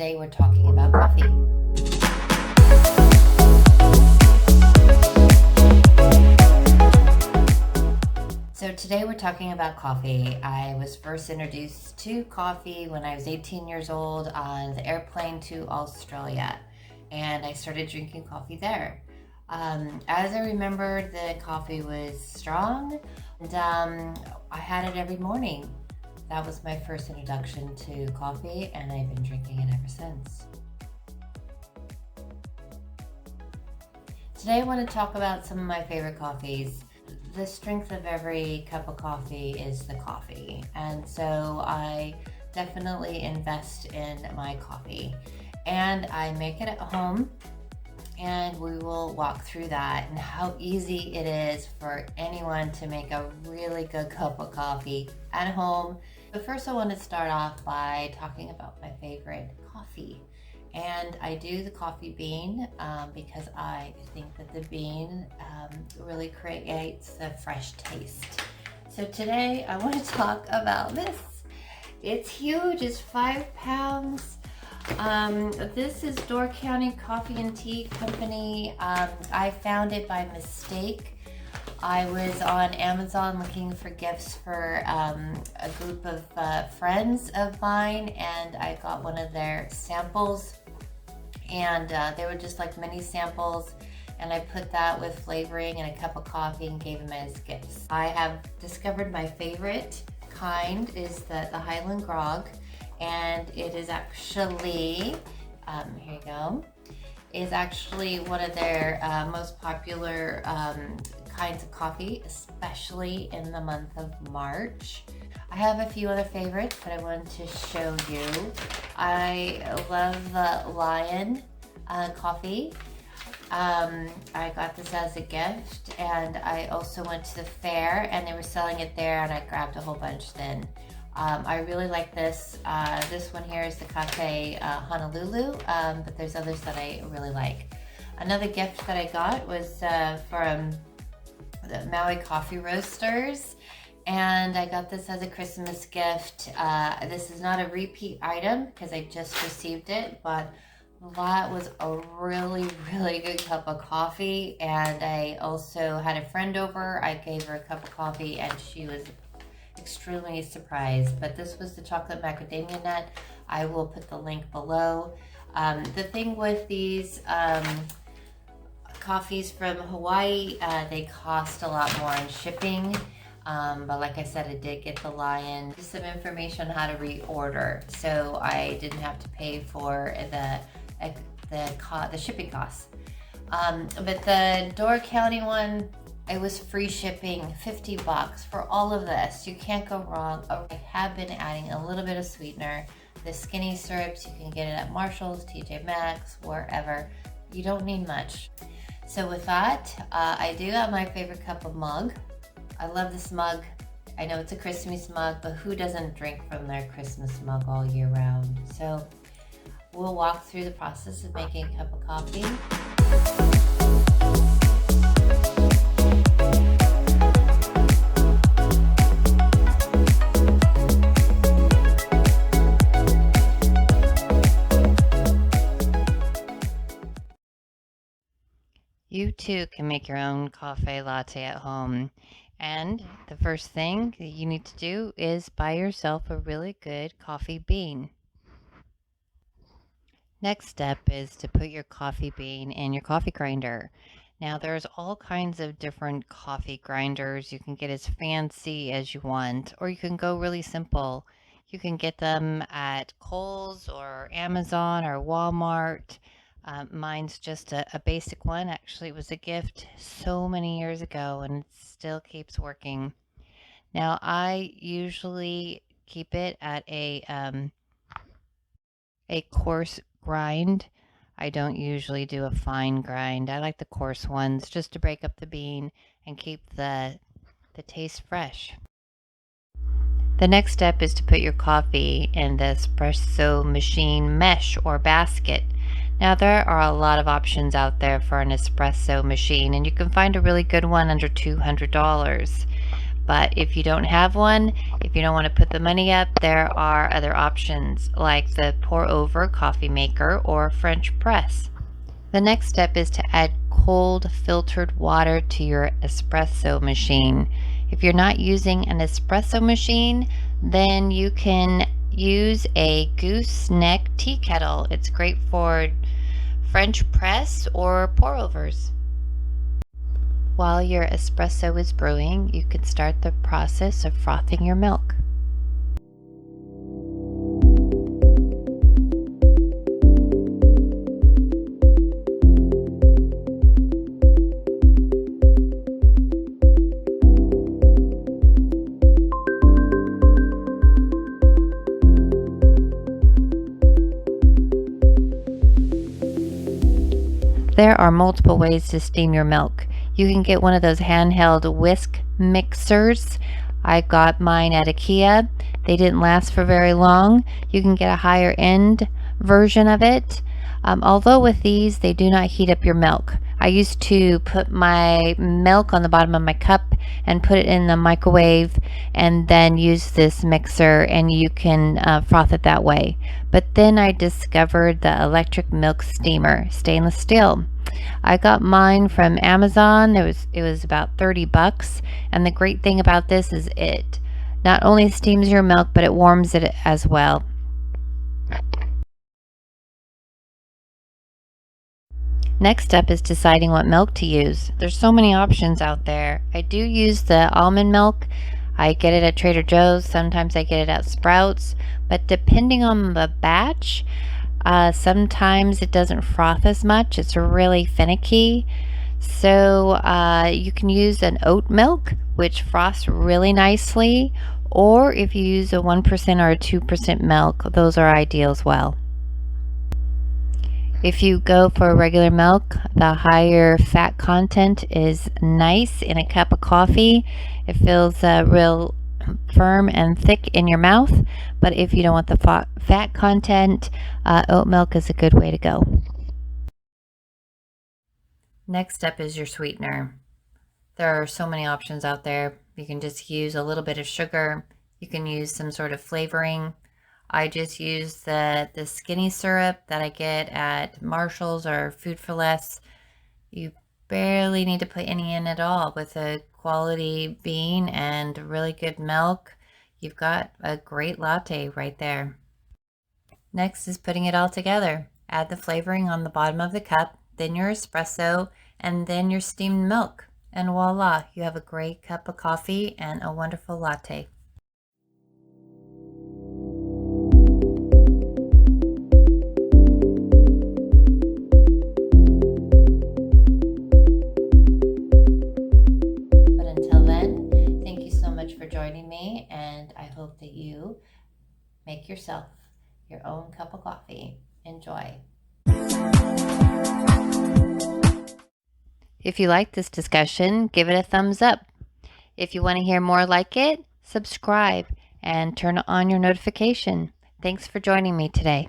today we're talking about coffee. So today we're talking about coffee. I was first introduced to coffee when I was 18 years old on the airplane to Australia, and I started drinking coffee there. As I remember, the coffee was strong, and I had it every morning. That was my first introduction to coffee, and I've been drinking it ever since. Today I want to talk about some of my favorite coffees. The strength of every cup of coffee is the coffee, and so I definitely invest in my coffee, and I make it at home, and we will walk through that and how easy it is for anyone to make a really good cup of coffee at home. But first I want to start off by talking about my favorite coffee. And I do the coffee bean because I think that the bean really creates a fresh taste. So today I want to talk about this. It's huge, it's 5 pounds. This is Door County Coffee and Tea Company. I found it by mistake. I was on Amazon looking for gifts for a group of friends of mine, and I got one of their samples, and they were just like mini samples, and I put that with flavoring and a cup of coffee and gave them as gifts. I have discovered my favorite kind is the Highland Grog, and it is actually, here you go, is actually one of their most popular kinds of coffee, especially in the month of March. I have a few other favorites that I wanted to show you. I love the Lion coffee. I got this as a gift, and I also went to the fair and they were selling it there, and I grabbed a whole bunch then. I really like this. This one here is the Café Honolulu, but there's others that I really like. Another gift that I got was from the Maui Coffee Roasters, and I got this as a Christmas gift. This is not a repeat item because I just received it, but that was a really good cup of coffee, and I also had a friend over. I gave her a cup of coffee and she was extremely surprised. But this was the chocolate macadamia nut. I will put the link below. The thing with these coffees from Hawaii, they cost a lot more in shipping, but like I said, I did get the Lion. Just some information on how to reorder, so I didn't have to pay for the shipping costs. But the Door County one, it was free shipping, $50 for all of this. You can't go wrong. I have been adding a little bit of sweetener. The skinny syrups, you can get it at Marshall's, TJ Maxx, wherever. You don't need much. So with that, I do have my favorite cup of mug. I love this mug. I know it's a Christmas mug, but who doesn't drink from their Christmas mug all year round? So we'll walk through the process of making a cup of coffee. You too can make your own cafe latte at home. And the first thing that you need to do is buy yourself a really good coffee bean. Next step is to put your coffee bean in your coffee grinder. Now there's all kinds of different coffee grinders. You can get as fancy as you want, or you can go really simple. You can get them at Kohl's or Amazon or Walmart. Mine's just a basic one. Actually, it was a gift so many years ago, and it still keeps working. Now, I usually keep it at a coarse grind. I don't usually do a fine grind. I like the coarse ones just to break up the bean and keep the taste fresh. The next step is to put your coffee in the espresso machine mesh or basket. Now there are a lot of options out there for an espresso machine, and you can find a really good one under $200. But if you don't have one, if you don't want to put the money up, there are other options like the pour over coffee maker or French press. The next step is to add cold filtered water to your espresso machine. If you're not using an espresso machine, then you can use a gooseneck tea kettle. It's great for French press or pour overs. While your espresso is brewing, you can start the process of frothing your milk. There are multiple ways to steam your milk. You can get one of those handheld whisk mixers. I got mine at IKEA. They didn't last for very long. You can get a higher end version of it. Although with these, they do not heat up your milk. I used to put my milk on the bottom of my cup and put it in the microwave and then use this mixer, and you can froth it that way. But then I discovered the electric milk steamer, stainless steel. I got mine from Amazon. It was about $30, and the great thing about this is it not only steams your milk, but it warms it as well. Next step is deciding what milk to use. There's so many options out there. I do use the almond milk. I get it at Trader Joe's. Sometimes I get it at Sprouts. But depending on the batch, sometimes it doesn't froth as much. It's really finicky. So you can use an oat milk, which froths really nicely. Or if you use a 1% or a 2% milk, those are ideal as well. If you go for regular milk, the higher fat content is nice in a cup of coffee. It feels real firm and thick in your mouth. But if you don't want the fat content, oat milk is a good way to go. Next step is your sweetener. There are so many options out there. You can just use a little bit of sugar. You can use some sort of flavoring. I just use the skinny syrup that I get at Marshall's or Food for Less. You barely need to put any in at all. With a quality bean and really good milk, you've got a great latte right there. Next is putting it all together. Add the flavoring on the bottom of the cup, then your espresso, and then your steamed milk. And voila, you have a great cup of coffee and a wonderful latte. For joining me, and I hope that you make yourself your own cup of coffee. Enjoy. If you like this discussion, give it a thumbs up. If you want to hear more like it, subscribe and turn on your notification. Thanks for joining me today.